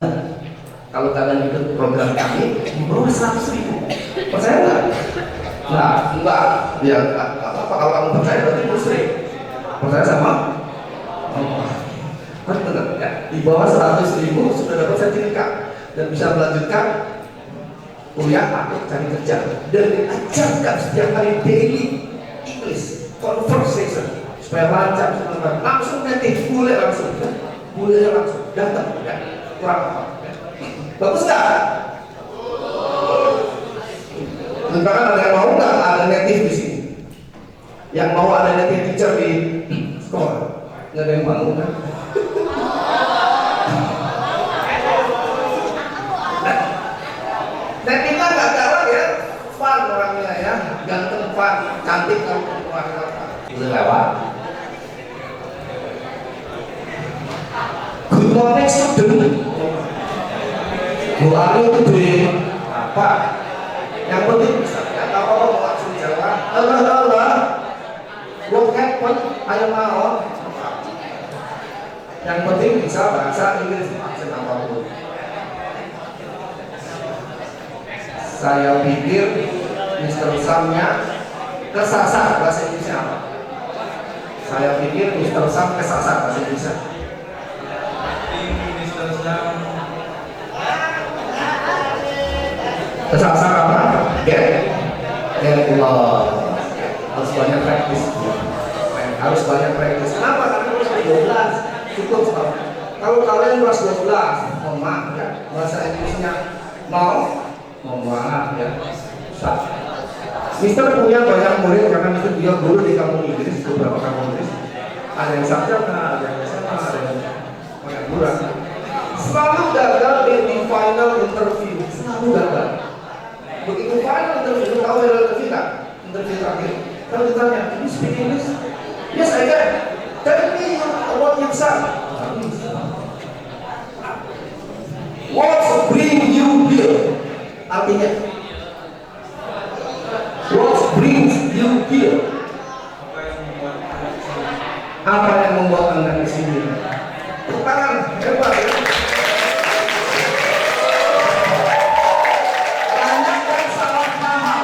Kalau kalian ikut program kami di bawah 100.000, percaya nggak? Enggak. Ya nggak apa-apa. Kalau kamu percaya berarti musyrik. Percaya sama? Oh, benar ya. Di bawah 100.000 sudah dapat sertifikat dan bisa melanjutkan kuliah atau cari kerja. Dan diajarkan setiap hari daily English conversation supaya lancar, supaya langsung native, boleh langsung datang ya. Kurang apa? Bagus nggak? Bahkan ada yang mau nggak ada native di sini? Yang mau ada native teacher di sekolah? Nggak ada yang mau kan? Native kan nggak galak ya, fun orangnya ya, ganteng, fun, cantik kalau keluar boleh lewat. Good morning student. Doa itu di apa? Yang penting bisa nggak tahu apa mau langsung jawab. Allah, what happened? Ayo mau. Yang penting bisa bahasa Inggris aksen apapun. Saya pikir Mr. Samnya kesasar bahasa Inggrisnya apa? Saya pikir Mr. Sam kesasar bahasa Inggrisnya. Mr. Sam kesasar apa? Get lost. Harus banyak praktis. Harus banyak praktis. Kenapa? Karena harus 12 cukup setahun. Kalau kalian kelas 12, mohon maaf ya, bahasa Inggrisnya mau maaf ya. Susah. Mister punya banyak murid karena Mister dia guru di kampung Inggris, beberapa kampung Inggris. Ada yang sarjana, ada yang SMA, ada yang pengangguran. Selalu gagal di final interview, selalu gagal. Begitu final interview, tahu yang interview nggak? Interview terakhir. Kalau ditanya, "You speak English?" "Yes, I can." "Tell me what you said." "What bring you here?" Artinya, what brings you here? Apa yang membuat Anda ke sini? Tangan, hebat ya. Banyak yang salah paham.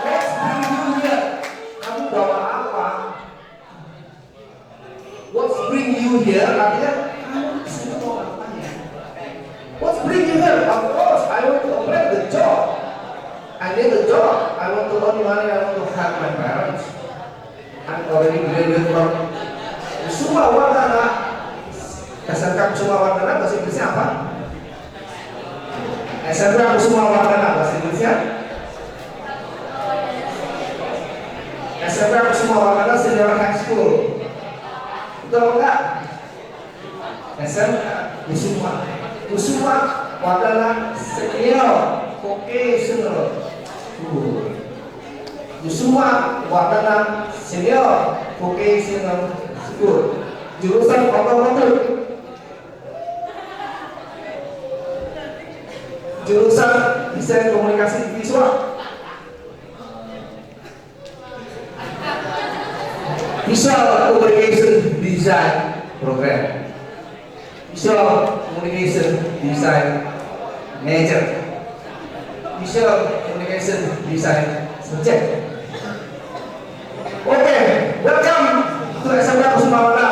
What brings you here? Kamu bawa apa? What brings you here? Artinya, kamu kesini mau ngapain? What brings you here? Of course, I want to apply the job. I need a job. I want to earn money. I want to help my parents. I'm already graduate from Kusuma Wardana. SMK Kusuma Wardana bahasa Inggrisnya apa? SMK Kusuma Wardana bahasa Inggrisnya? SMK Kusuma Wardana Senior High School. Betul enggak? SMK Kusuma Wardana Senior Vocational School. Kusuma Wardana Senior Vocational School. Jurusan otomotif. Jurusan desain komunikasi visual. Visual Communication Design Program. Visual Communication Design Major. Visual Communication Design Subject. Oke, welcome to SMK Kusuma Wardana.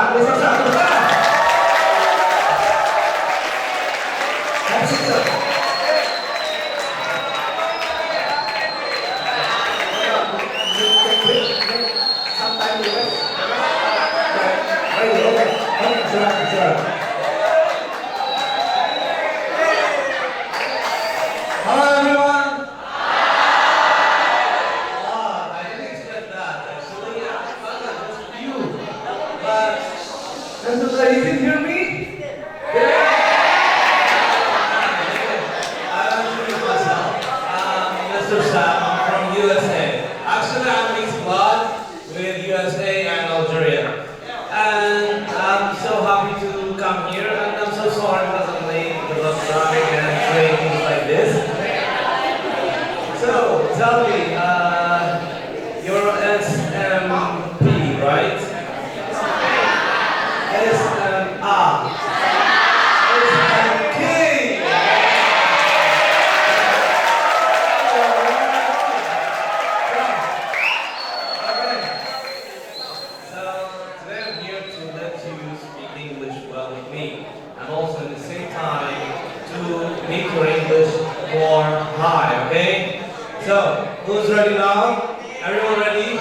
make your English more high, okay? So, who's ready now? Everyone ready?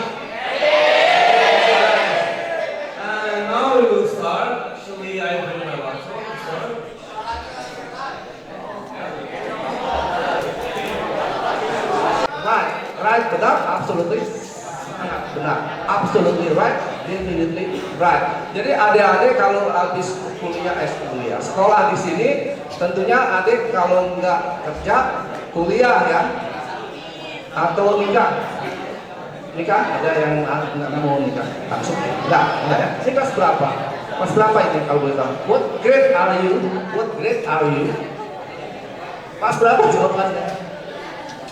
And now we will start. Actually, I bring my laptop to start. Right, benar, absolutely sangat benar, absolutely right, definitely right. Jadi adik-adik kalau habis kuliah, sekolah di sini, tentunya adik kalau nggak kerja, kuliah ya, atau nikah, ada yang nggak mau nikah, langsung nggak ya. Ini kelas berapa? Kelas berapa ini kalau boleh tahu? What grade are you? What grade are you? Kelas berapa jawabannya?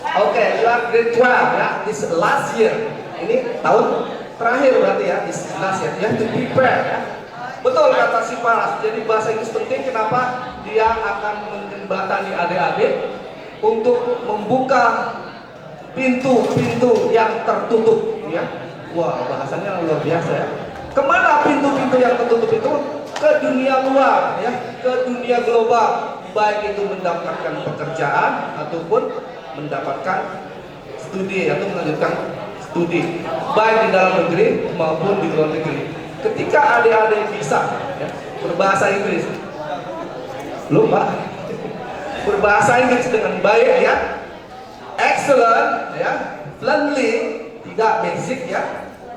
Oke, you are grade 12 ya, this last year. Ini tahun terakhir berarti ya, this last year. You have to prepare ya. Betul kata si Paras. Jadi bahasa Inggris penting, kenapa? Dia akan menjembatani adik-adik untuk membuka pintu-pintu yang tertutup ya. Wah, bahasanya luar biasa ya. Kemana pintu-pintu yang tertutup itu? Ke dunia luar ya, ke dunia global. Baik itu mendapatkan pekerjaan ataupun mendapatkan studi atau melanjutkan studi baik di dalam negeri maupun di luar negeri. Ketika adik-adik bisa ya, berbahasa Inggris, lupa berbahasa Inggris dengan baik ya, excellent ya, fluently, tidak basic ya,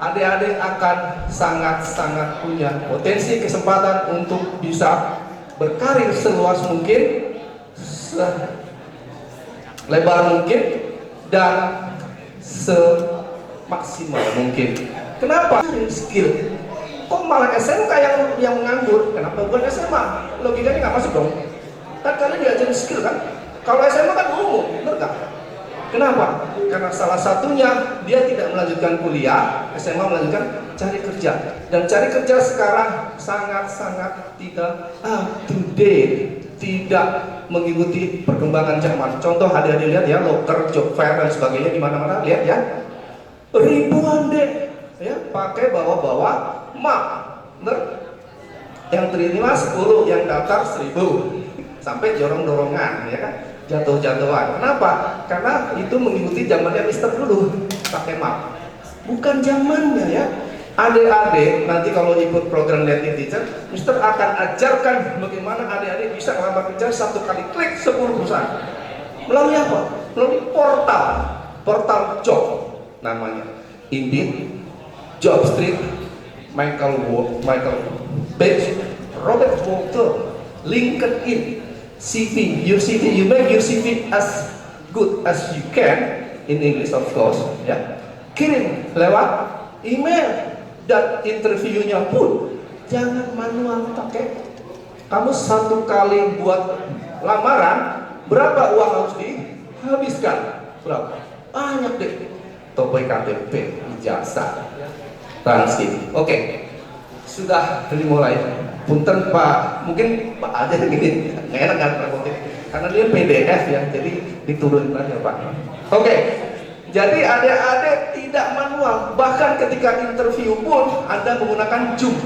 adik-adik akan sangat-sangat punya potensi kesempatan untuk bisa berkarir seluas mungkin, lebar mungkin, dan semaksimal mungkin. Kenapa? Skill. Kok malah SMK yang menganggur? Kenapa bukan SMA? Logikanya nggak masuk dong. Kan kalian diajarin skill kan? Kalau SMA kan umum, bener nggak? Kenapa? Karena salah satunya dia tidak melanjutkan kuliah, SMA melanjutkan cari kerja. Dan cari kerja sekarang sangat-sangat tidak up to date, tidak mengikuti perkembangan zaman. Contoh adik-adik lihat ya, loker, job fair dan sebagainya di mana-mana, lihat ya. Ribuan deh ya, pakai bawa-bawa map. Bener? Yang terima 10, yang daftar 10. Sampai dorong-dorongan ya kan. Jatuh-jatuhan. Kenapa? Karena itu mengikuti zamannya Mister dulu, pakai map. Bukan zamannya ya. Adik-adik nanti kalau ikut program Native Teacher, Mister akan ajarkan bagaimana adik-adik bisa melamar kerja satu kali klik 10 perusahaan. Melalui apa? Melalui portal job namanya. Indeed, Jobstreet, Michael Page, Robert Walker, LinkedIn. CV, your CV, you make your CV as good as you can in English of course ya. Kirim lewat email, dan interviewnya pun jangan manual pakai. Kamu satu kali buat lamaran, berapa uang harus dihabiskan? Berapa? Banyak deh. Topoy KTP, ijazah, transkrip. Oke, sudah dimulai. Punten Pak, mungkin Pak ada yang gini, nggak enak kan Pak, karena dia PDF ya, jadi diturunkan aja Pak. Oke, jadi adik-adik tidak manual, bahkan ketika interview pun Anda menggunakan Zoom,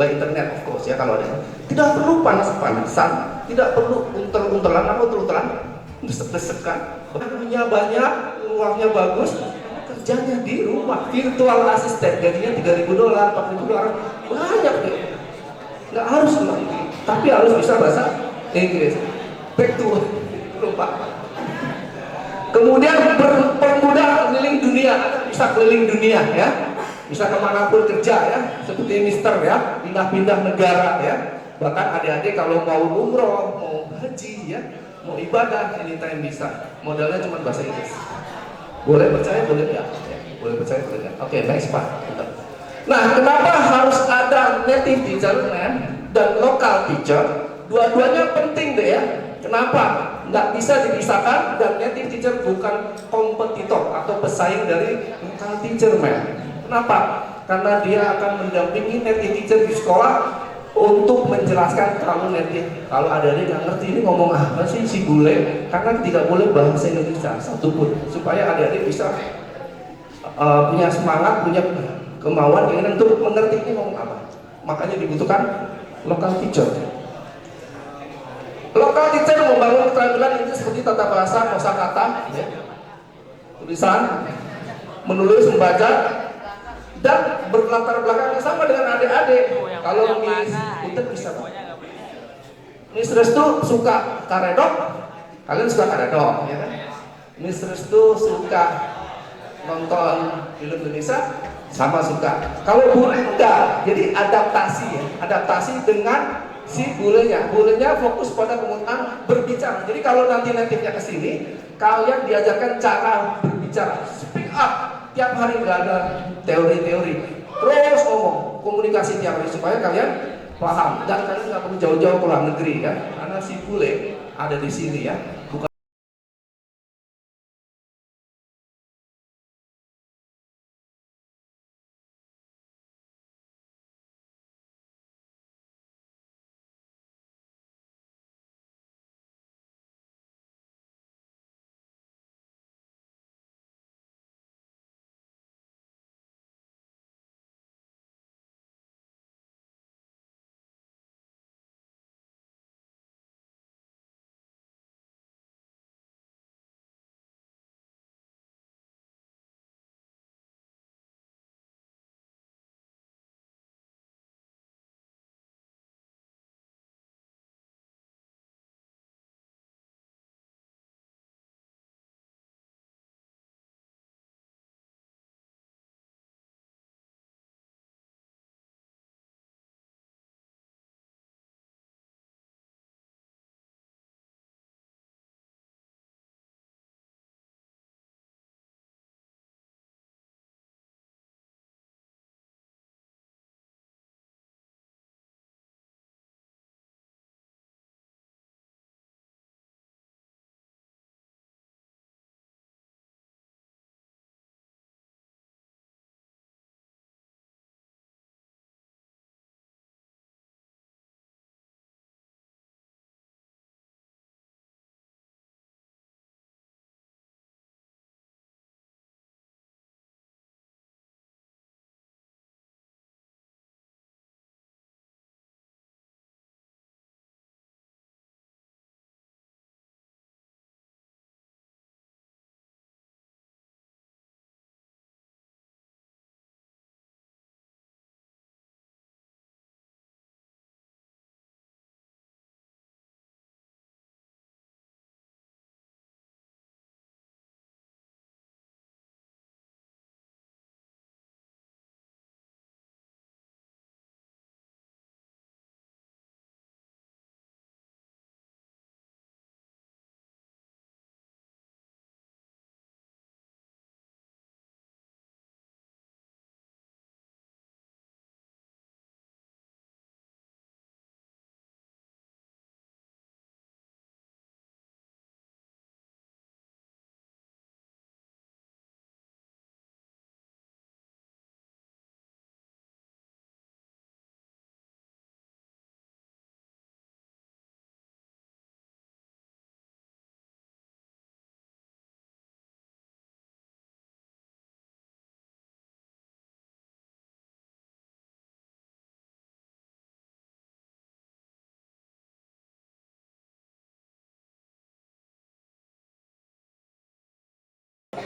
by internet of course ya kalau ada. Tidak perlu panas-panasan, tidak perlu untel-untelan, desek-desekan, punya banyak, uangnya bagus, kerjanya di rumah, virtual assistant, gajinya $3.000, $4.000, banyak deh. Nggak harus luar negeri, tapi harus bisa bahasa Inggris. Back to lupa. Kemudian bermuda keliling dunia, bisa keliling dunia ya, bisa kemanapun kerja ya, seperti Mister ya, pindah-pindah negara ya. Bahkan adik-adik kalau mau umroh, mau haji ya, mau ibadah, anytime bisa. Modalnya cuma bahasa Inggris. Boleh percaya, boleh enggak? Ya, boleh percaya, boleh enggak? Oke, next Pak. Nah, kenapa harus ada native teacher dan local teacher? Dua-duanya penting deh ya. Kenapa? Nggak bisa dipisahkan, dan native teacher bukan kompetitor atau pesaing dari local teacher man. Kenapa? Karena dia akan mendampingi native teacher di sekolah untuk menjelaskan kalau adik-adik nggak ngerti ini ngomong apa sih si bule, karena tidak boleh bahasa Indonesia satupun, supaya adik-adik bisa punya semangat, punya kemauan, keinginan untuk mengerti ini ngomong apa. Makanya dibutuhkan local teacher. Lokal teacher membangun keterampilan itu seperti tata bahasa, kosakata, ya. Tulisan, menulis, membaca, dan berlatar belakang yang sama dengan adik-adik. Kalau Miss Butet bisa, Miss Restu suka karedok, kalian suka karedok, ya kan? Miss Restu suka nonton film Indonesia, sama suka. Kalau bule enggak, jadi adaptasi ya, adaptasi dengan si bulenya. Bulenya fokus pada penggunaan berbicara. Jadi kalau nanti native-nya ke sini, kalian diajarkan cara berbicara, speak up. Tiap hari nggak ada teori-teori, terus ngomong, komunikasi tiap hari supaya kalian paham. Dan kalian nggak perlu jauh-jauh ke luar negeri ya, karena si bule ada di sini ya. Bukan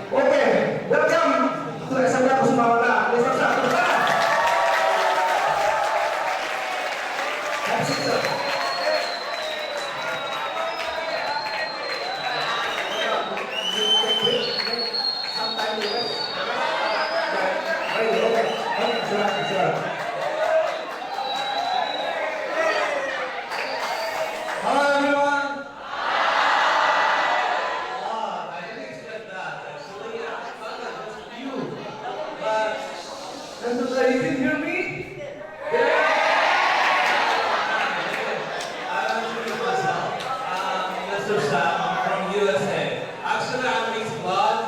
oke, welcome to SMK Kusumawala. Hello everyone. I didn't expect that. Actually, I thought that was you. But that's okay. You can hear me? I'll introduce myself. I'm Mr. Sam. I'm from USA. Actually, I'm mixed blood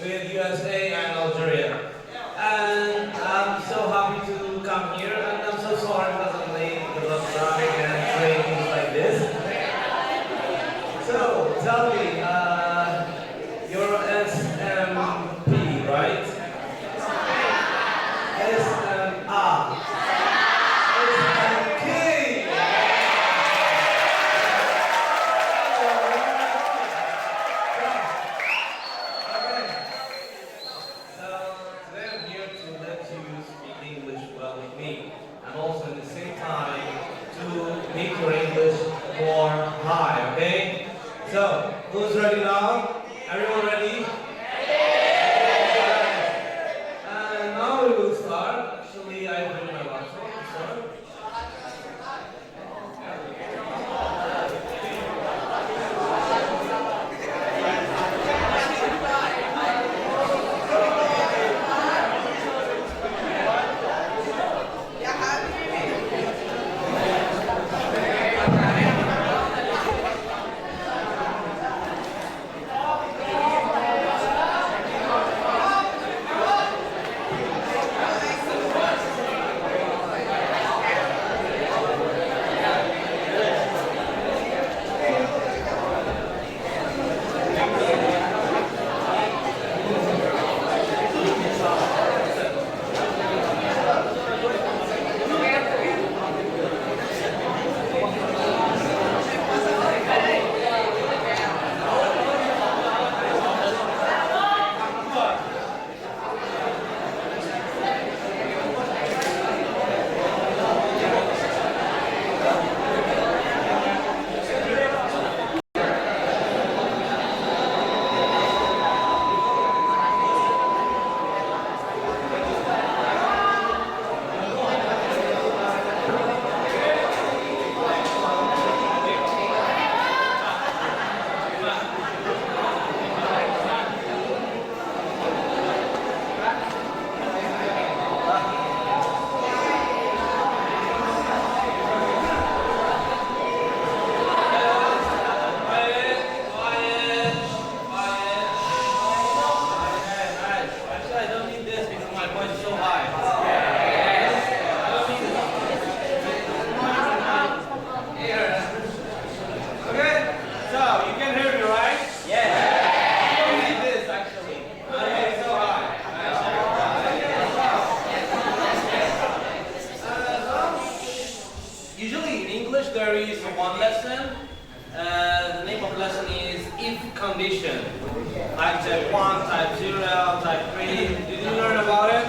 with USA and Algeria. And I'm so happy to come here. And I'm so sorry because I'm late because of traffic and train things like this. So, tell me, you're SMP, right? SMA. SMP. So, who's ready now? Everyone ready? And now we will start. Actually, I bring my laptop to start. Quiet, quiet, quiet. Okay, nice. Actually, I don't need this because my voice is so high. I don't need it. Here. Okay, so you can hear me, right? I don't need this actually. My voice is so high. Usually in English there is one lesson. The name of the lesson is if condition. Like type 1, type 0, type 3. Did you learn about it?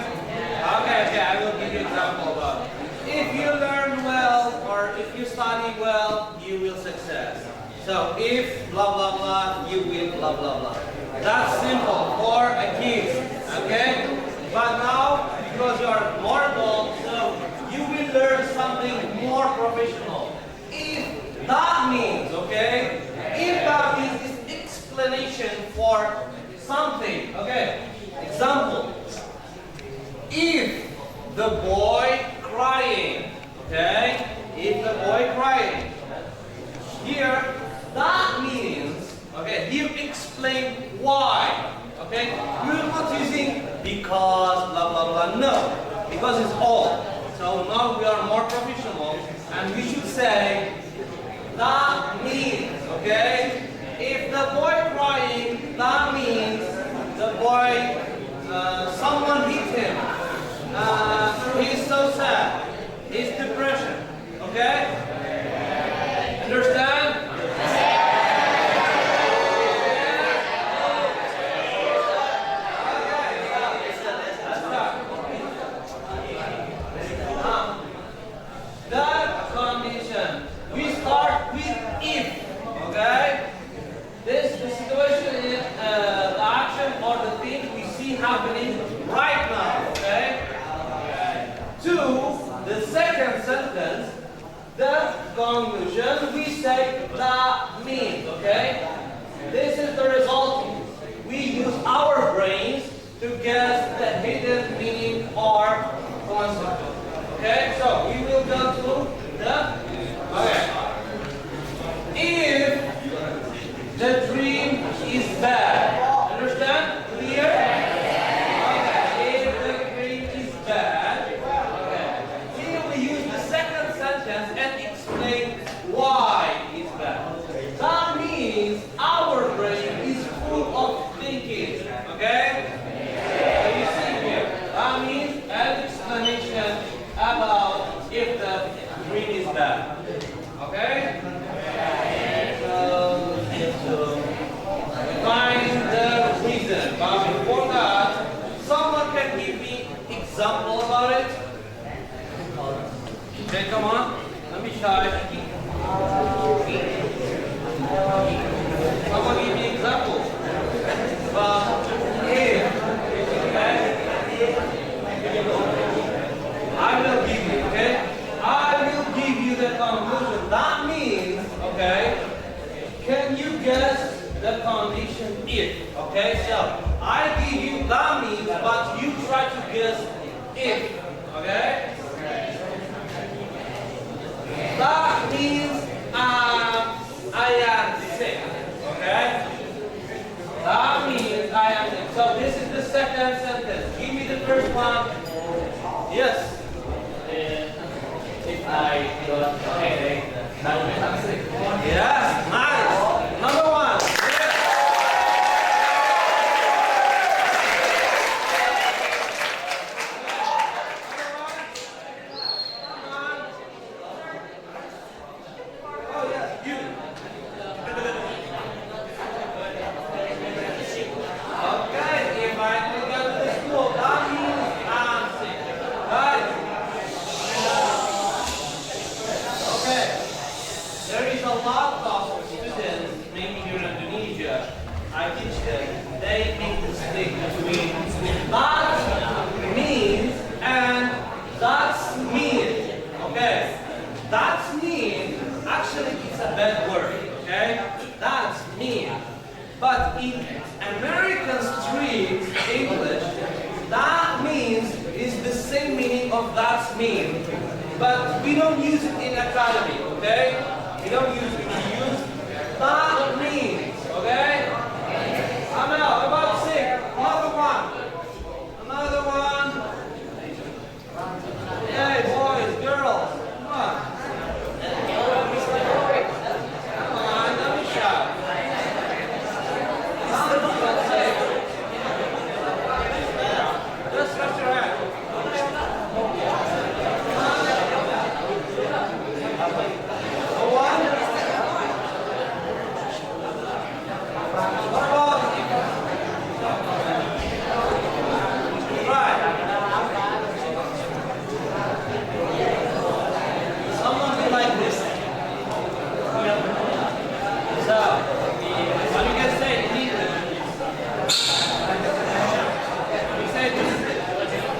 Okay, I will give you an example about it. If you learn well or if you study well, you will success. So if blah blah blah, you will blah blah blah. That's simple for a kid. Okay? But now, because you are more adult, so you will learn something more professional. If that means, okay? If that means is explanation for something. Okay? Example. If the boy crying, okay? If the boy crying. Here, that means, okay, you explain why. Okay? We're not using because, blah, blah, blah. No. Because it's all. So now we are more professional and we should say, that means, okay? If the boy crying, that means the boy, someone hit him. He's so sad. He's depression. Okay? Understand? That condition. We start with if. Okay? This the situation is the action or the thing we see happening right now. Okay? To the second sentence, the conclusion, we say that means. Okay? This is the result. We use our brains to guess the hidden meaning or concept. Okay? So we will go to the if the dream is bad. Understand? Clear? Okay. If the dream is bad. Okay. Here we use the second sentence and explain why it's bad. That means our brain is full of thinking. Okay? So you see here. That means an explanation about if the dream is bad. Okay? So find the reason. But before that, someone can give me example about it. Okay, come on. Let me try. can you guess the condition if? Okay, so I give you that means, but you try to guess if. Okay? That means I am sick. Okay? That means I am sick. So this is the second sentence. Give me the first one. Yes. If I got a headache, that means I'm sick. Yes, nice. Number one. Oh, yes, you. Okay, if I can go to the school, that means I'm sick. Right? Okay. There is a lot of students, maybe here in Indonesia, I teach them, they make the mistake between that means and that's mean. Okay? That's mean, actually it's a bad word. Okay? That's mean. But in American street English, that means is the same meaning of that's mean. But we don't use it in academy, okay? We don't use it. We use that means, okay? I'm out. About sick. Another one. Another one. Hey, boys, girls. Come on. Come on, don't be shy. Just lift your hand. Go on. What about? Right. Someone be like this. So, what do you guys say in English? You say this.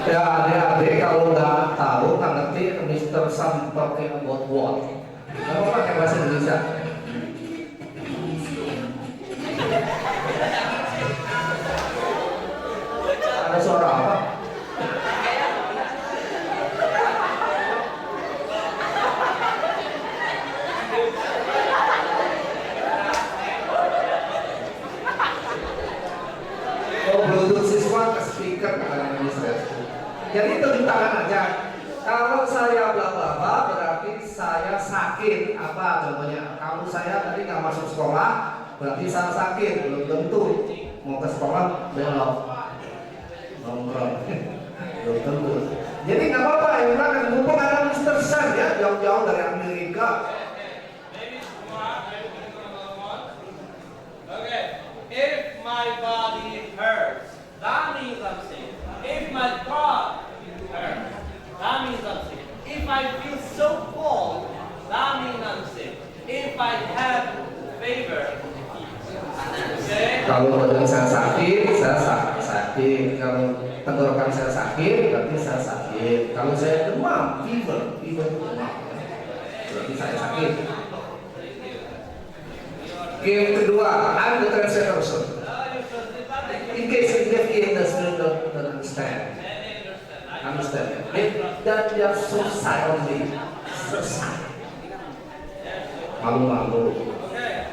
Ya adik-adik kalau nggak tahu nggak ngerti Mr. Sam pakai about what? Nggak apa pakai bahasa Indonesia. Ada suara apa? Oh, Bluetooth siswa ke speaker kata Mr. Jadi tunjuk tangan aja. Kalau saya bla bla bla berarti saya sakit. Apa contohnya? Kalau saya tadi nggak masuk sekolah berarti saya sakit. Belum tentu mau ke sekolah belok nongkrong. Belum tentu. Jadi nggak apa-apa ya kan mumpung ada Mr. Sam ya jauh-jauh dari Amerika. Maybe tomorrow, maybe we can do another one. Okay. If my body hurts, that means I'm sick. If my God hurts, that means I'm sick. If I feel so cold, that means I'm sick. If I have fever, okay? Kalau badan saya sakit, saya sakit. Kalau tenggorokan saya sakit, berarti saya sakit. Kalau saya demam, fever demam, berarti saya sakit. Game kedua, I'm the translator. In case if doesn't understand, then they are so silently, so silent. Malu-malu. Okay.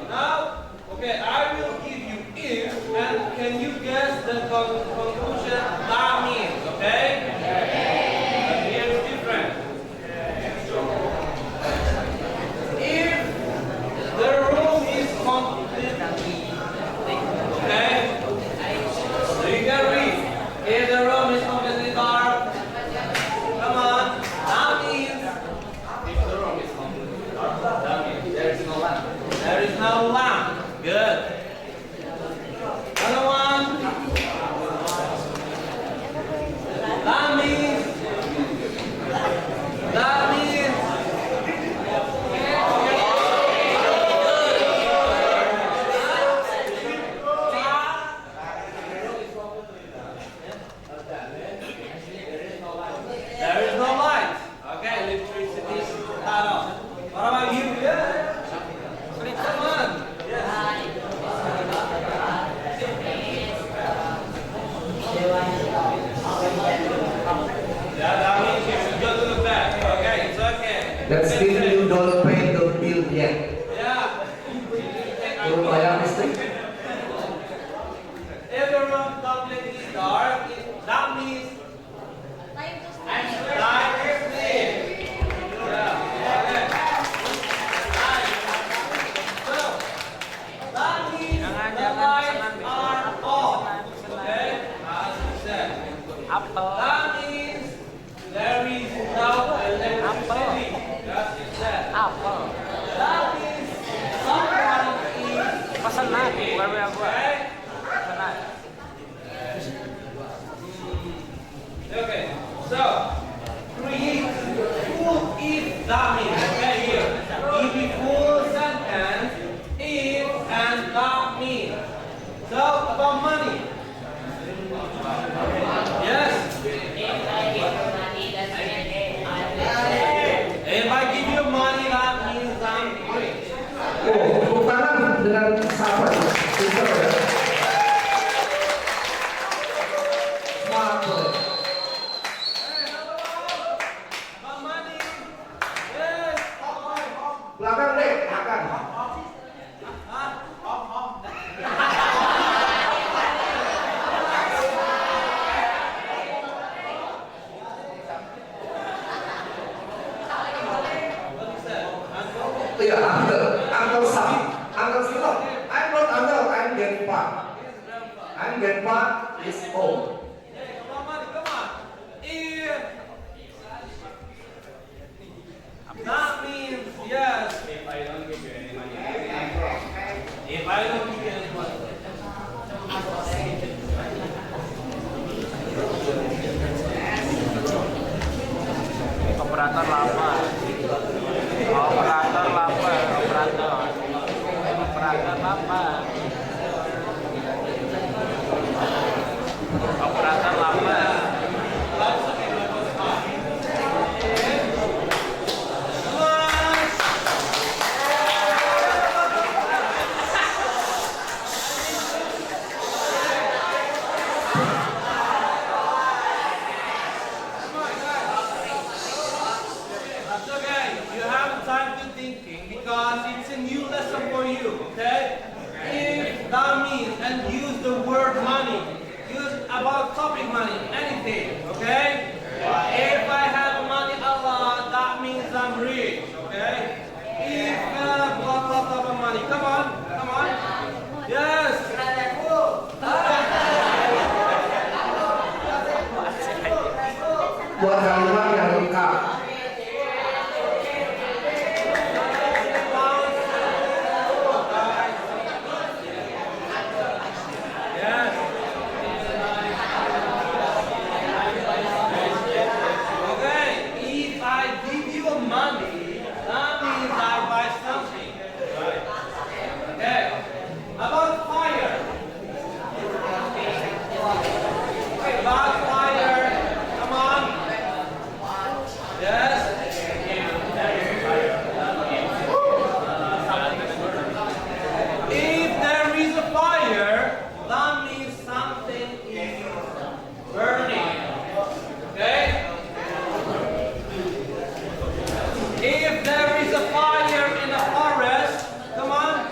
Now, okay, I will give you if, and can you guess the conclusion that means, okay? Here's different. If the room is complete, okay? So you can read. If the room is completely dark, come on, that means if the room is completely dark, that means there is no lamp. There is no lamp. Good. Another one. That means. That means. There is no light. Okay, electricity is cut off. What about you? Yeah. Come on. Okay? Okay, so create full if that means. Okay, here. If a full sentence, if and that means. So about money. Yes. If I give you money, that means I'm rich. Oh, tepuk tangan dengan sahabat. Pintar ya. Semangat boleh. About money. Yes. Belakang deh, belakang. Iya, Uncle Sam, Uncle Sam. I'm not Uncle, I'm Grandpa. I'm Grandpa is old. About money, come on. If that means yes. If I don't give you any money. If I don't give you any money. Operator lama. Operator lama. Operator lama. Operator lama. That's okay. You have time to thinking because it's a new lesson for you, okay? If that means and use the word money. Use about topic money, anything, okay? If I have money a lot, that means I'm rich, okay? If blah blah blah blah money. Come on, come on. Yes. Buat kalimat yang lengkap. Yes. Okay, if I give you money, that means I buy something. Okay. About fire. About fire. Come on. Yes. If there is a fire, that means something is burning. Okay? If there is a fire in a forest, come on.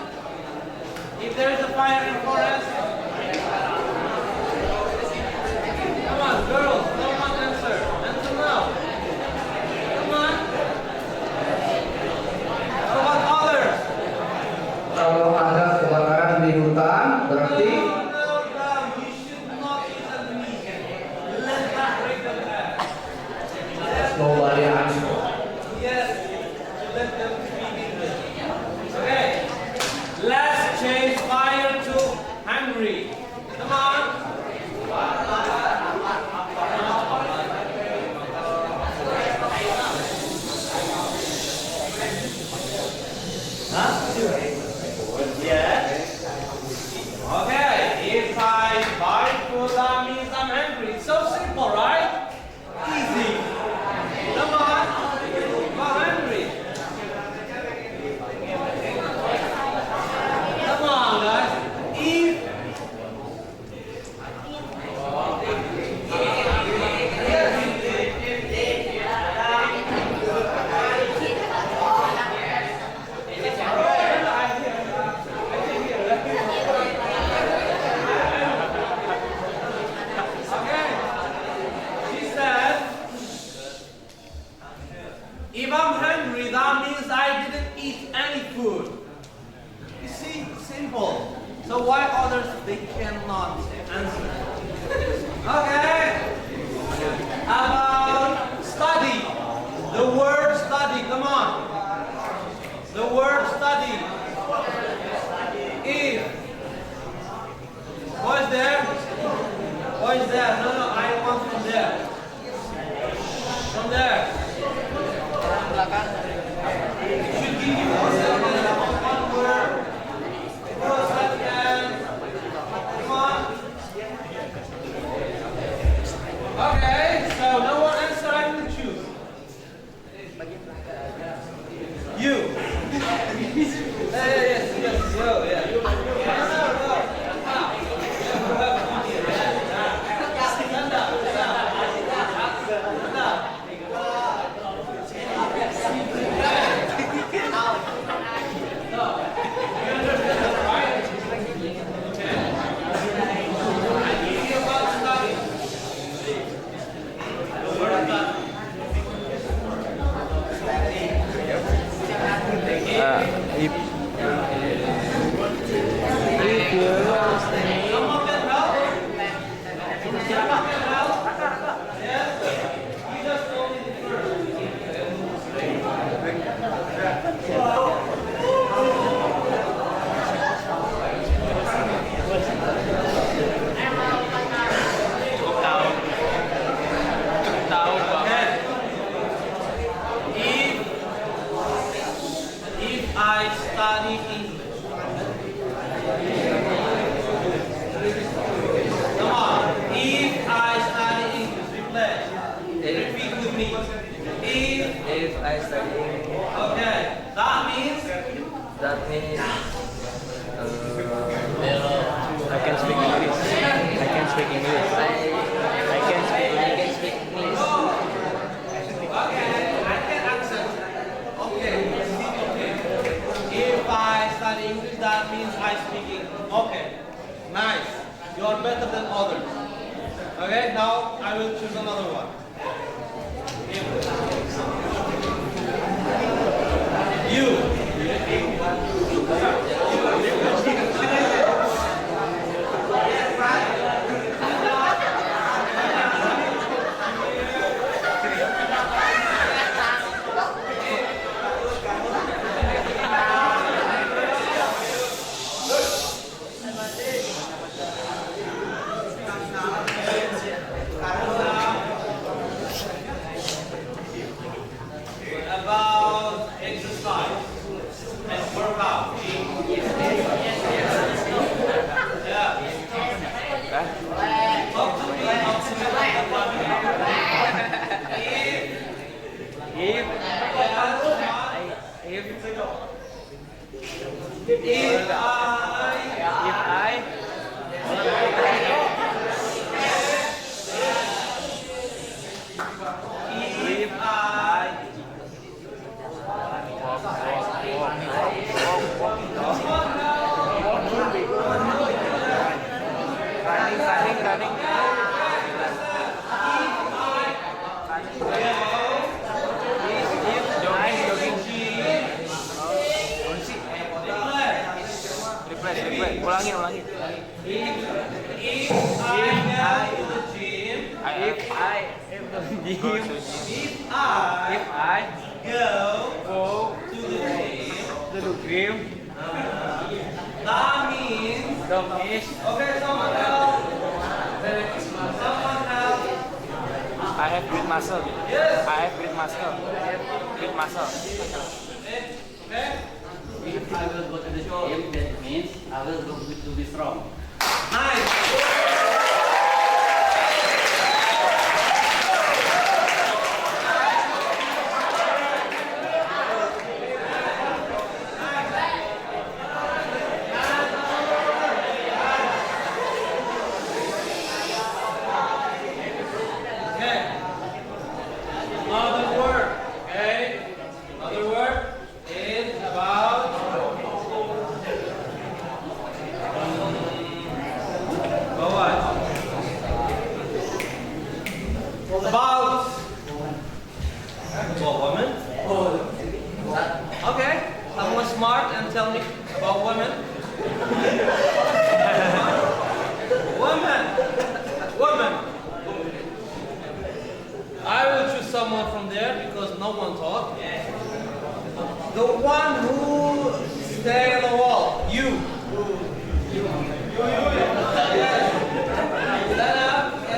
If there is a fire in a forest, come on, girls, come on, answer. Answer now. Come on. How about others? Kalau ada kebakaran di hutan, berarti No, you should not listen to me. Let that break the head. nobody answer. Yes, let them speak English. Okay, let's change fire to hungry. Come on. Huh? Yes. Okay, if I buy food, that means I'm hungry. It's so simple, right? Easy. Come on. I'm hungry. Come on, guys. If okay. She said, if I'm hungry, that means I didn't eat any food. You see, simple. So why others, they cannot answer? Okay. About study. The word study, come on. The word study. If is there? No, no, I want from there. From there. Belakang. Should give you one word. First and come on. Okay, so no one answer, I will choose. You. Yes, yo, yeah. I study English. Come on. If I study English, repeat with me. If I study English, okay, that means I can speak English. I can speak English. I can speak English. okay, I can accept. Okay. If I study English, that means I speak English. Okay, nice. You are better than others. Okay, now I will choose another one. You. About exercise and workout. Yeah. Talk to me. Ulangi. If I go to the gym, If I go to the gym, that means. Okay, someone else. I have great muscle. Yes. I have great muscle. Great muscle. Okay. If I will go to the gym, that means I will go to be strong. Nice. Okay. Another word. Okay. Another word is about. What? About women? Okay, someone smart and tell me about women. Women. I will choose someone from there because no one talked. The one who stay on the wall. You. Stand up.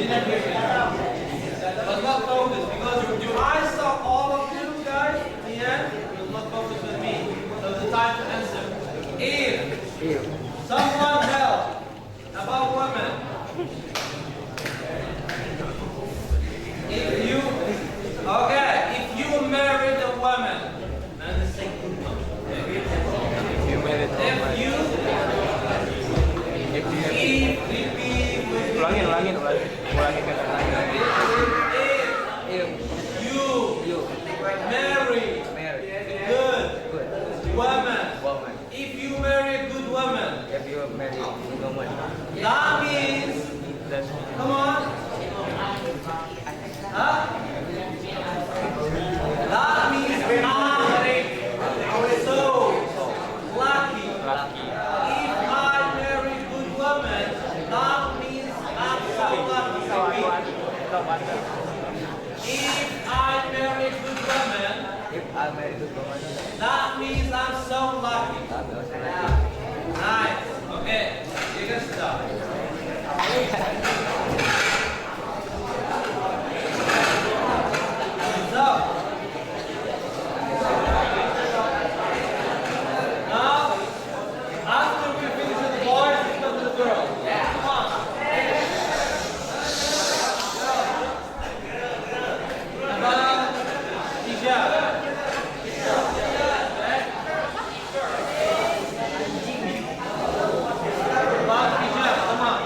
didn't hear me. Was not focused because your eyes saw all of you guys in the end. You was not focused with me. So it's the time to answer. If someone else about women, if you married a woman, and the second one, You married a woman. Ulangin kata-katanya. If you marry good woman, if you marry a good woman, If you marry a woman, that means, that's come on, huh? That means I'm so lucky. If I marry good woman, that means I'm so lucky. If I marry good woman, if I marry good woman, that means I'm so lucky. Nice. Okay, you can stop. So, now, after we finish with the boys, we come to the girls. Come on. About hijab. About hijab, come on.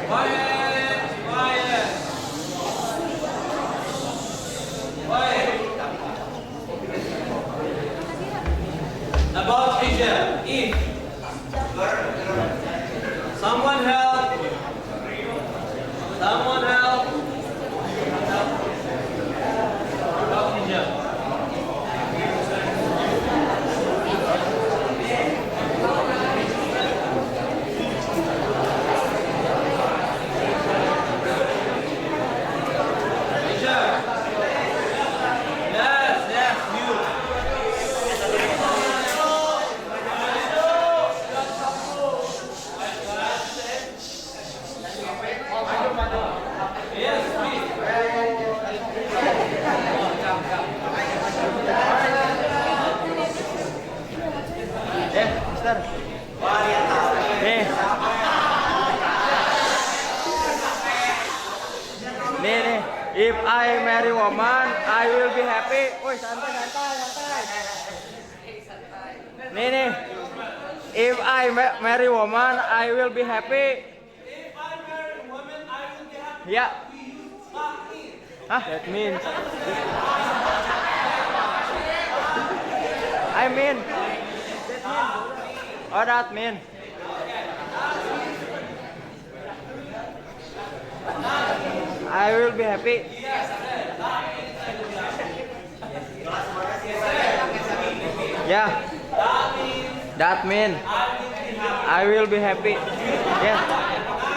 Quiet, quiet. Quiet. About hijab, if someone help, about hijab. Hijab. Yes, you. Yes, please. Mister. Nih. If I marry woman, I will be happy. Woi, santai. Nih. If I marry woman, I will be happy. If I marry a woman, I will be happy. Yeah. We use what means. Huh? That means. I mean. Oh, that mean. I will be happy. Yeah. That mean. I will be happy. Yeah.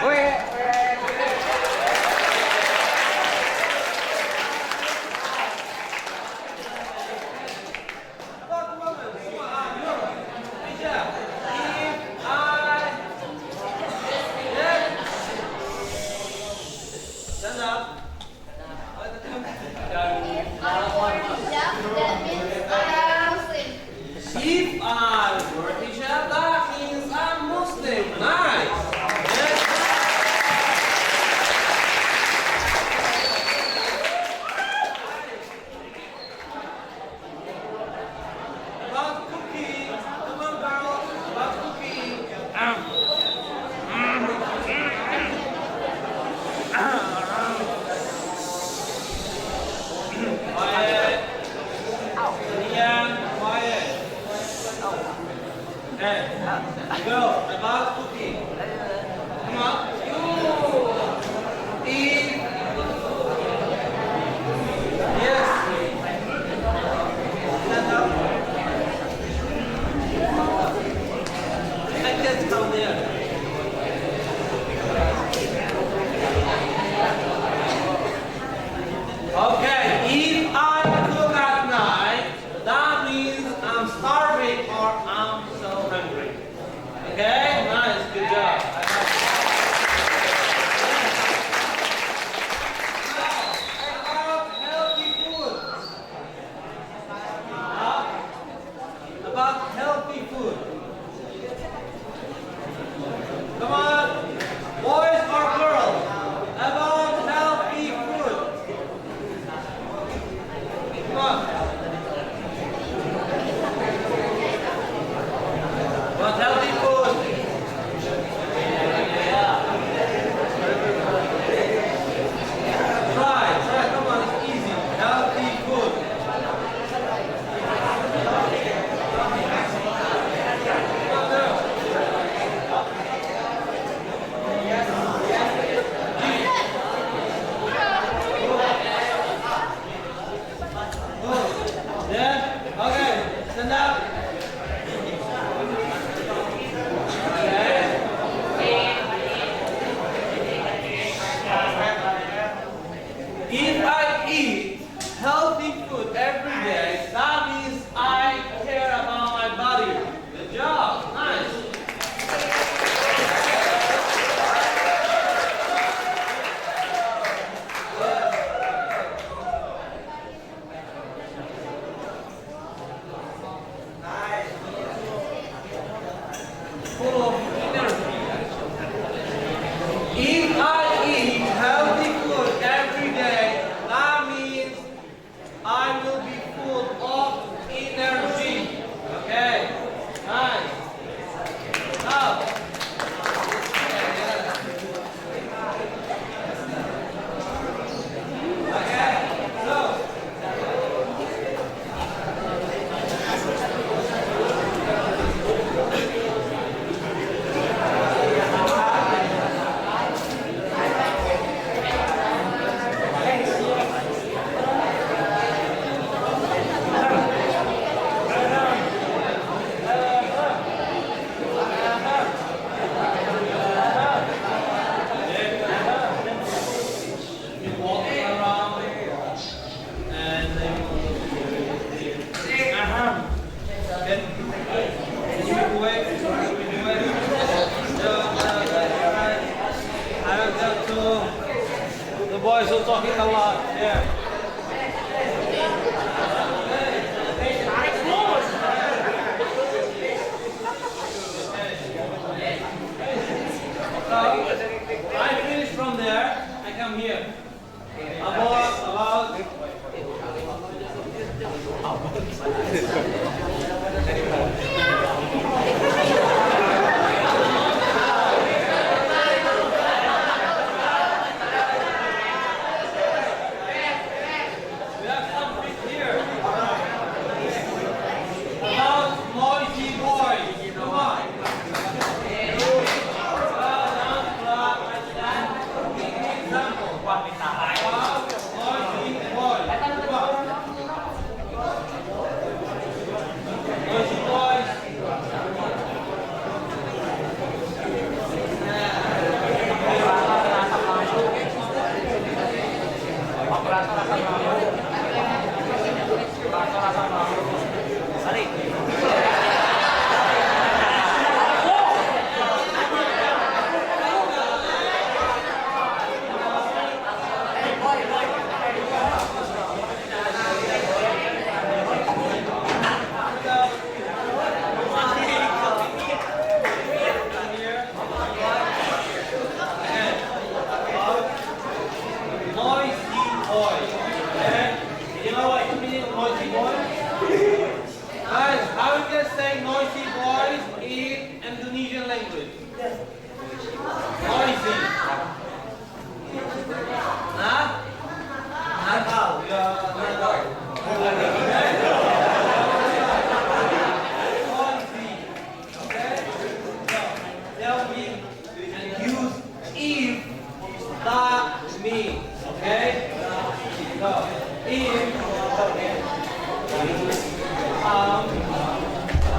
Wait. About women, come on, look. Hijab. If I... Yes. Stand up. If I wear hijab, that means I'm Muslim. Nice. Yes. About cooking. Come on, girls. About cooking. Quiet. Liam, quiet. Hey, go. About cooking. Come on. You eat. Yes. Stand up. I can't come there. Okay, if I cook at night, that means I'm starving or I'm so hungry. Okay, nice, good. will talk it a lot. Yeah. I finish from there. I come here. About. We have something here. About noisy boys. Come on.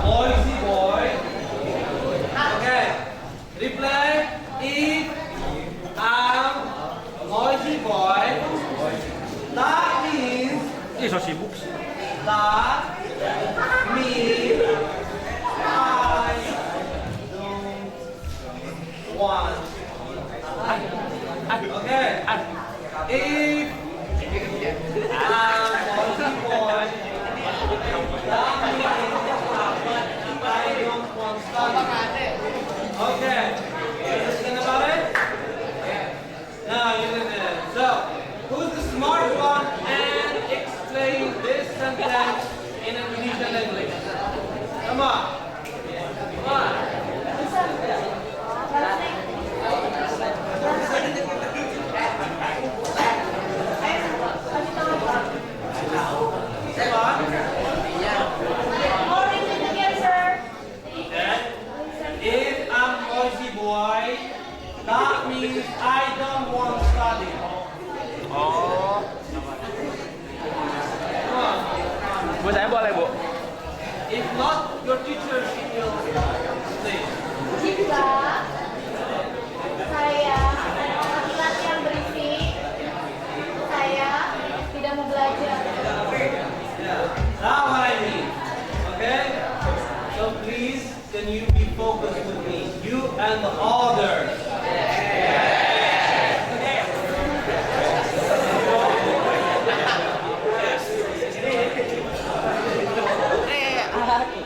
Noisy boy. Okay. Reply if I'm noisy boy. That means So sibuk sih. that means I don't want. Okay. If I'm noisy boy, that means I don't want study. Okay. Understand about it? Now you listen. So, who's the smart one and explain this sentence in Indonesian language? Come on. Come on. Come on. If I'm noisy boy, that means I don't want to study. Oh. Come on. Bu, saya boleh, Bu? If not, your teacher will say. Jika saya laki-laki yang berisik, saya tidak mau belajar. Now what I mean. Okay? So please, can you be focused with me? You and the others.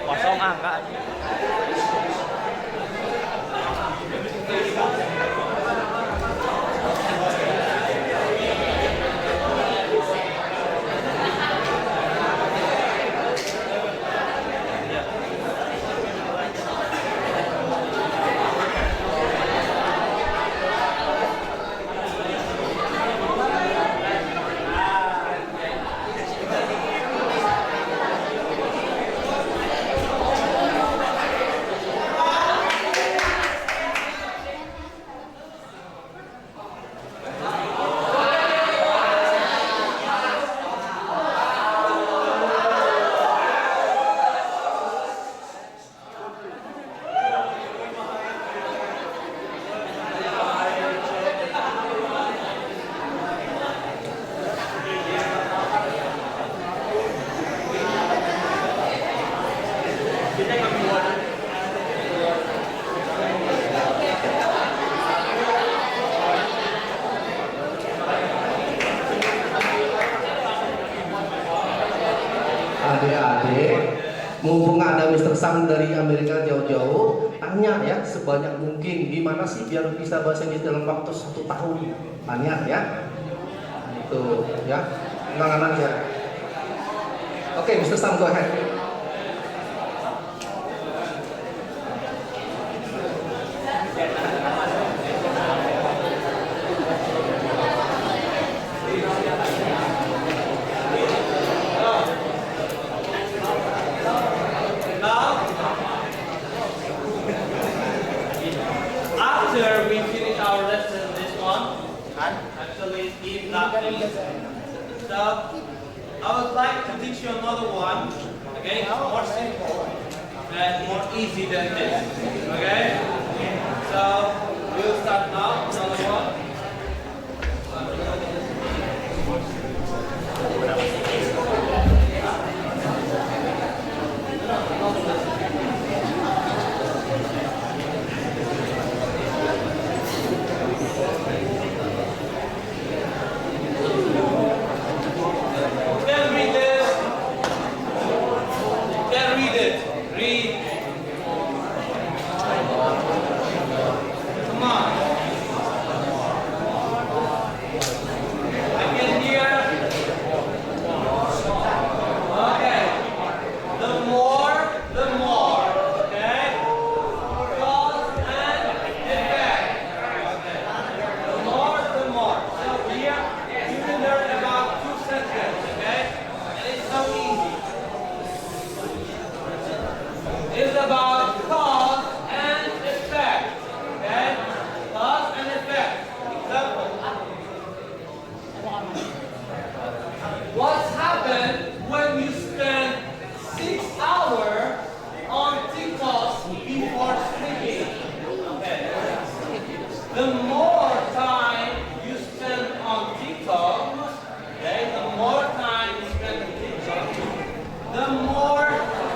Kosong angka. ada Mr. Sang dari Amerika jauh-jauh, tanya ya sebanyak mungkin gimana sih biar bisa bahasa Inggris dalam waktu 1 tahun. Tanya ya. Itu ya. Anak-anak ya. Oke, Mr. Sang, go ahead. After we finish our lesson, this one actually is not easy. So I would like to teach you another one. Okay, it's more simple and more easy than this. Okay, so we'll start now. Another one. Can read this. Can read it. Read. Come on. I can hear. Okay. The more, the more. Okay. Cause and effect. Okay. The more, the more. So here you will learn about 2 sentences. Okay. And it's so easy. It's about cause and effect. Okay? Cause and effect. Example. What's happened when you spend 6 hours on TikTok before sleeping? Okay. The more time you spend on TikTok, okay, the more time you spend on TikTok, the more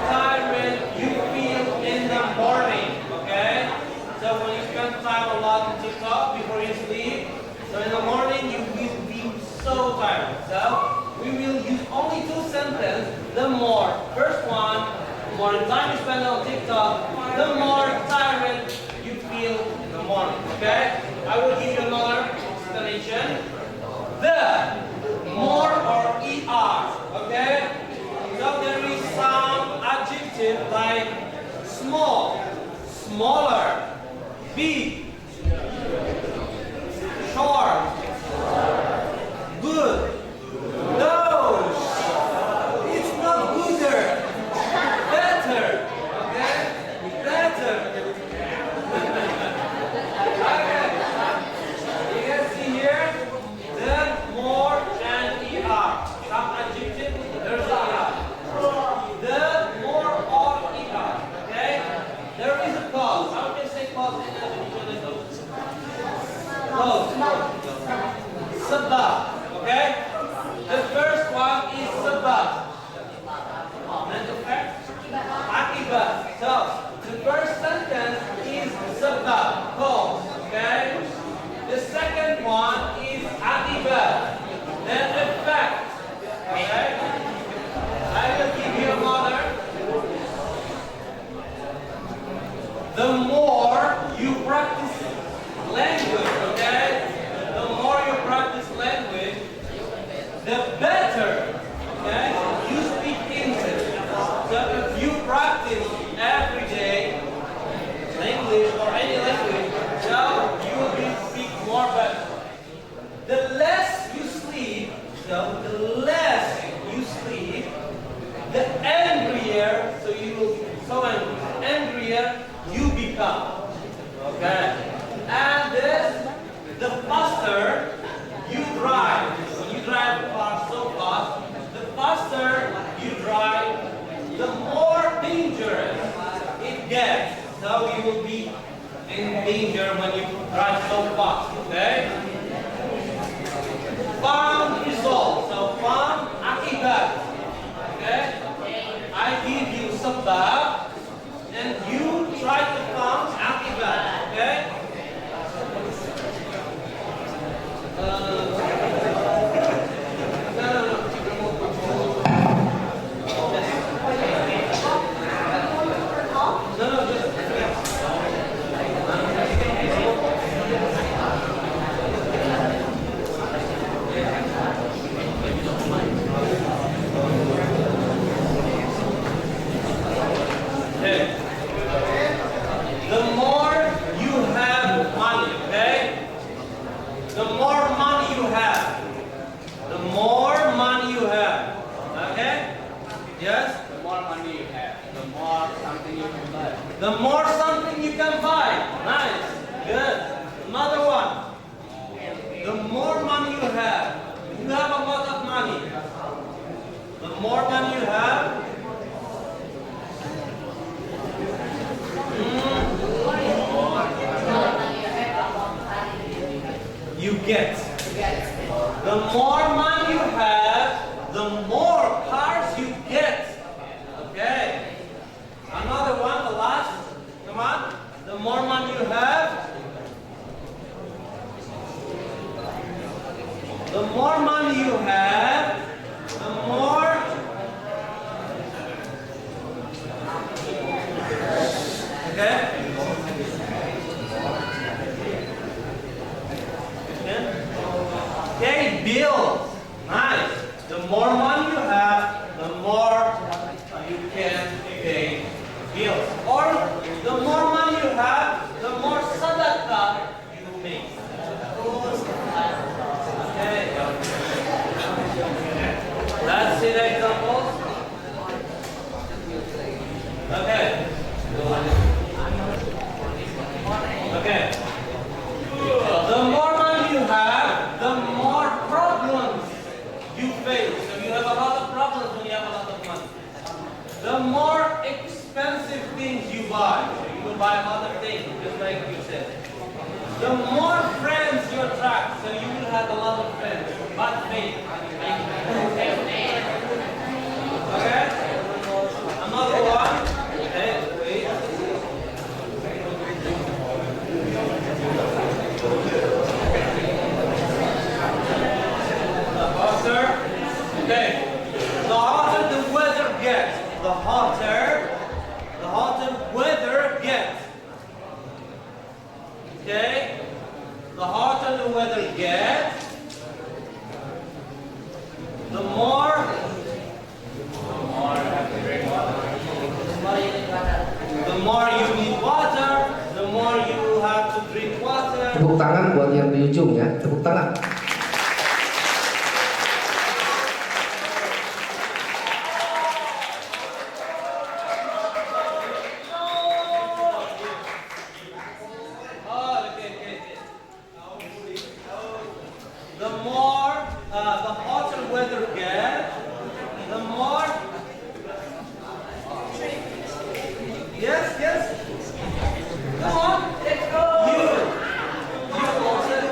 tired you feel in the morning, okay? So when you spend time a lot on TikTok before you sleep, so in the morning you will be so tired. So we will use only 2 sentences, the more. First one, the more time you spend on TikTok, the more tired you feel in the morning, okay? I will give you another explanation. The, more or ER, okay? So there is some adjective like small, smaller, big, short, good, those. It's not gooder, better, okay? Better. Okay. You can see here, the, more, and ER. Some adjective, there's a ER. The, more, or ER. Okay? There is a cause. How can you say cause in Indonesian? Cause. Sebab. Okay? The first one is sebab. And the first? Akibat. So, the first sentence is sebab. Cause. Okay? The second one is akibat. Then effect. Okay? I will give you another. The more you practice language, okay? The more you practice language, the better, okay? You speak English. So if you practice every day English or any language, so you will speak more better. The less you sleep, so the less you sleep, the angrier, so you will be so angry, angrier you become. Okay? And this, the faster you drive. When you drive the car so fast, the faster you drive, the more dangerous it gets. So you will be in danger when you drive so fast. Okay? Found result. So found akibat. Okay? I give you sebab and you try to find akibat. Okay? No. more money you have, you get. The more money you have, the more cars you get. Okay. Another one, the last. Come on. The more money you have, the more money you have, the more. Okay. Okay, bills. Nice. The more money you have, the more you can pay bills. Or the more money you have, the more sadaqah you make. Okay. Let's see the examples. Okay. Okay. The more money you have, the more problems you face. So you have a lot of problems when you have a lot of money. The more expensive things you buy. So you will buy a lot of things, just like you said. The more friends you attract. So you will have a lot of friends. But faith. Okay? Another one. Okay, wait. Okay. The hotter the weather gets, the hotter weather gets. Okay? The hotter the weather gets, the more you need water, the more you have to drink water. Tepuk tangan buat yang di ujung ya, tepuk tangan. The hotter weather gets, the more. Yes. Come on. Let's go. You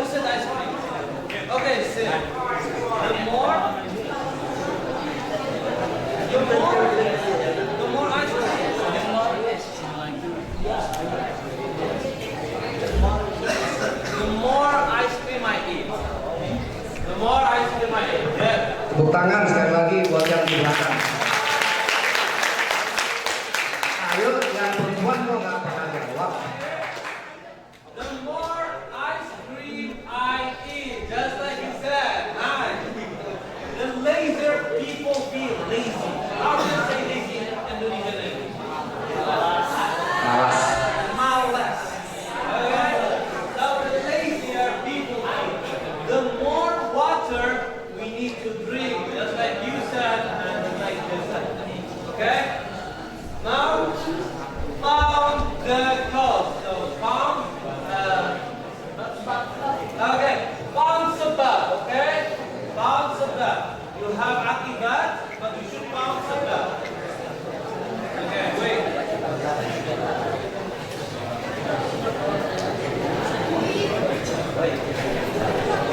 said ice cream. Okay, sit. The more ice cream. The more ice cream I eat. The more ice cream I eat. Yeah. Tepuk tangan sekali lagi buat yang di belakang. Ayo yang perempuan kok nggak pernah jawab. The more ice cream I eat, just like you said, nice. The lazier people feel lazy. How do you say lazy in Indonesian language? Malas. Malas. Okay? So the lazier people feel. The more water we need to drink, just like you said and like you said. Okay? Now, pound the cost. So pound, okay, pound sebab, okay? Pound sebab. You have akibat, but you should pound sebab. Okay, wait.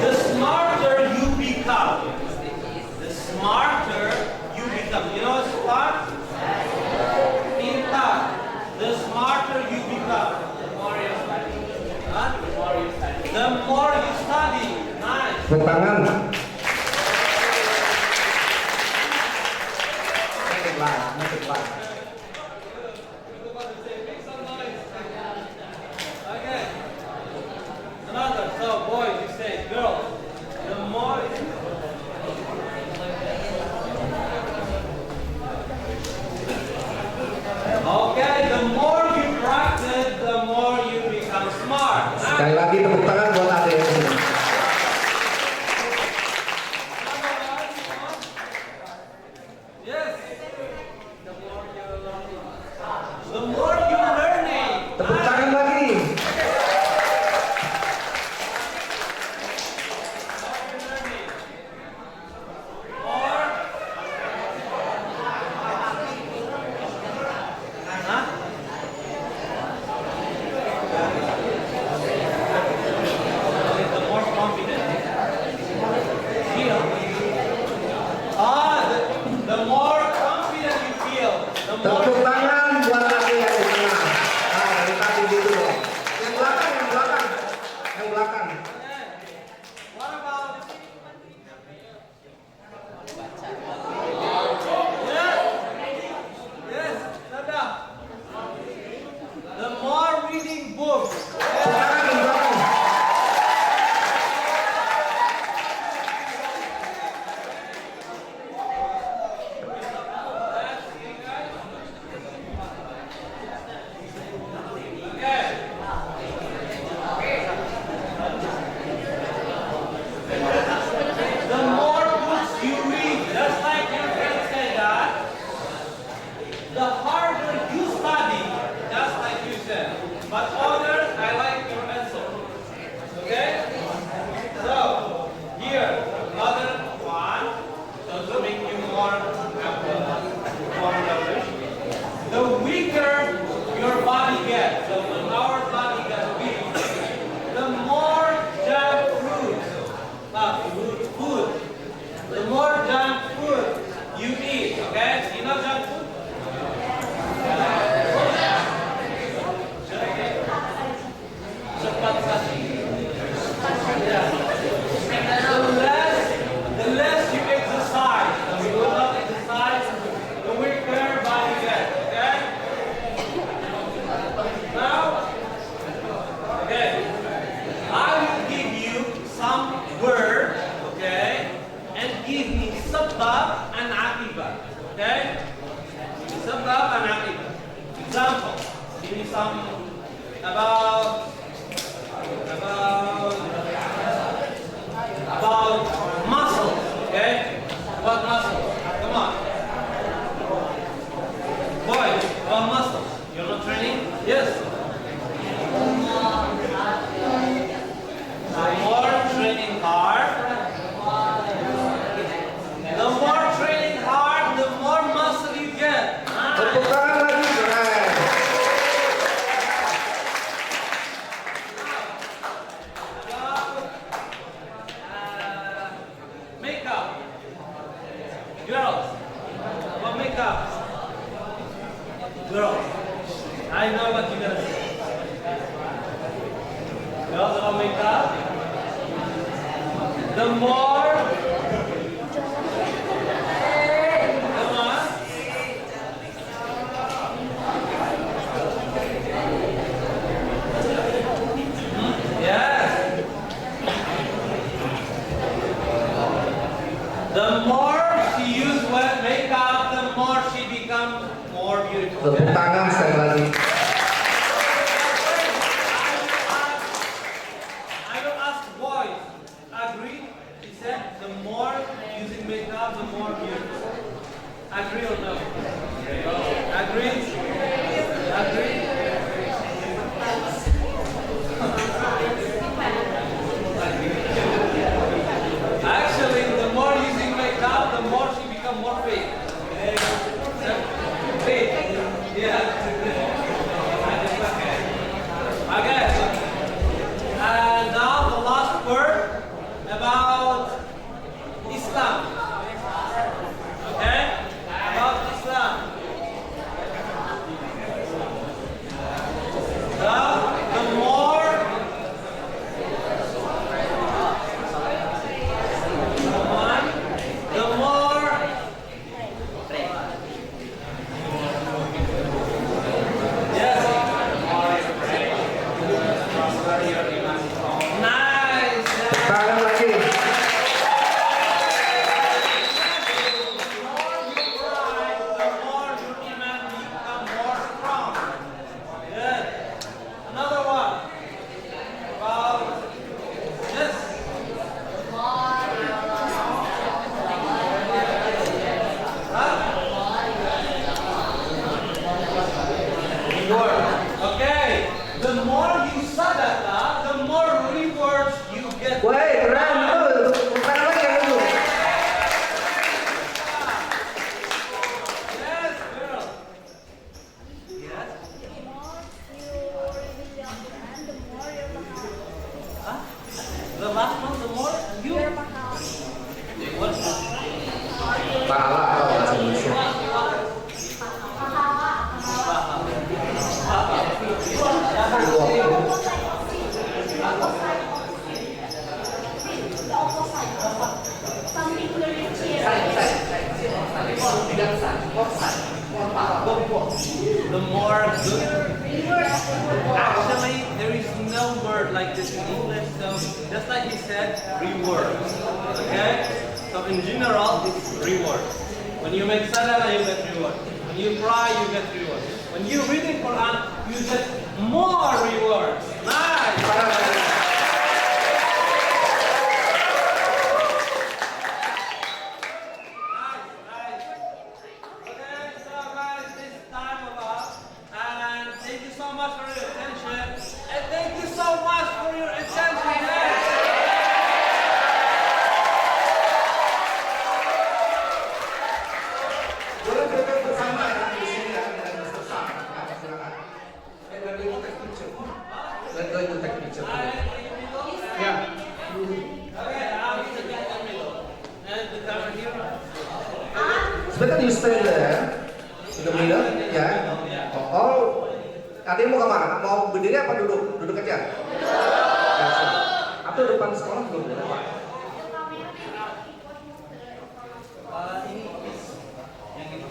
The smarter you become. The smarter you become. You know smart? The smarter you become, the more you study. Huh? The more you study. Nice. Tepuk tangan. Okay. Another. So boys, you say girls. The more. Okay. The more you practice, the more you become smart. Sekali lagi tepuk tangan buat adik yang sini. Yes. The more you're learning. Tepuk tangan lagi. Or Cepat saja. Yeah. The less you exercise, the more exercise, the weaker body gets. Okay? Now, okay, I will give you some word, okay, and give me sabab and akibat. Okay? Sabab and akibat. Example. Give me some about muscles, okay? About muscles. Come on. Boys, about muscles. You're not training? Yes. The more training hard, the more muscle you get. Tepuk tangan lagi, keren. Makeup. Girls. About makeup. Girls. I know what you're gonna say. Girls about makeup. The more. Come on. Yes. The more she uses wet makeup, the more she becomes more beautiful. Tepuk tangan sekali lagi. I will ask boys. Agree? He said the more using makeup, the more beautiful. Agree or no? Agree? Agree? Actually, the more using makeup, the more she becomes more fake. Fake. Yeah. Okay. And now the last word about Islam. Okay? About Islam. The more yes. Nice. Tangan lagi. The more you try, the more your iman become more strong. Good. Another one. About this. Reward. Okay. The more you sadaqah, the more rewards you get. Woi, keren tuh. Tepuk tangan lagi yang itu. Yes, girl. Yes. The more you read the Quran, the more your mahal. Huh? The last one, the more you. Your mahal. What? Pahala kalau bahasa Indonesia. Something very cheering. The more good. Actually, there is no word like this in English, so just like he said, reward. Okay? So in general, it's reward. When you make sadaqah, you get reward. When you cry, you get reward. When you read the Quran, you get more rewards. Nice! Boleh duduk bersama ya di sini ya dengan Mr. Sam. Ya, silakan. Let me take picture. Let's go to take picture. Ya. Sebentar you stand there. In the middle, ya. Oh, ada yang mau kemana? Mau berdiri apa duduk? Duduk ingat ya? Ya, siap. Atau depan sekolah belum boleh Pak? Ini yang ini.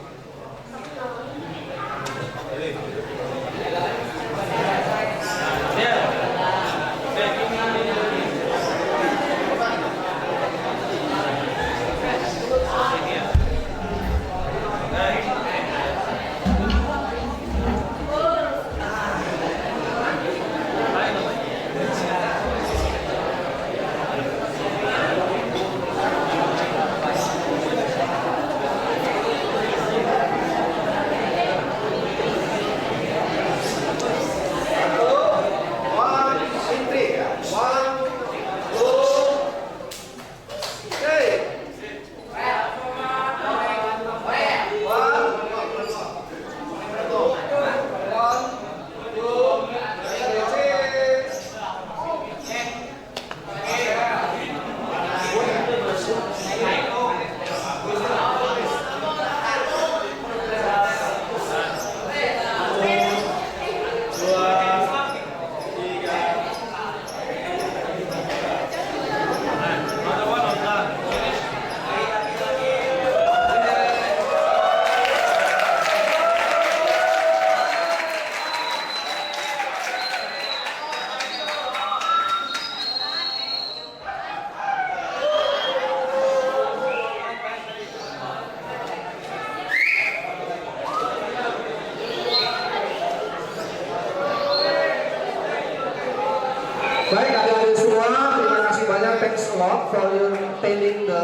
Baik adik-adik semua, terima kasih banyak. Thanks a lot for your attending the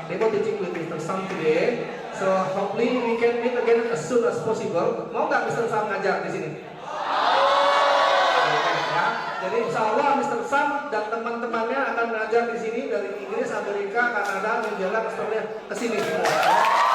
demo teaching with Mr. Sam today. So hopefully we can meet again as soon as possible. Mau nggak Mr. Sam ngajar di sini? Oke, ya. Jadi insya Allah Mr. Sam dan teman-temannya akan ngajar di sini dari Inggris, Amerika, Kanada, New Zealand, Australia ke sini semua.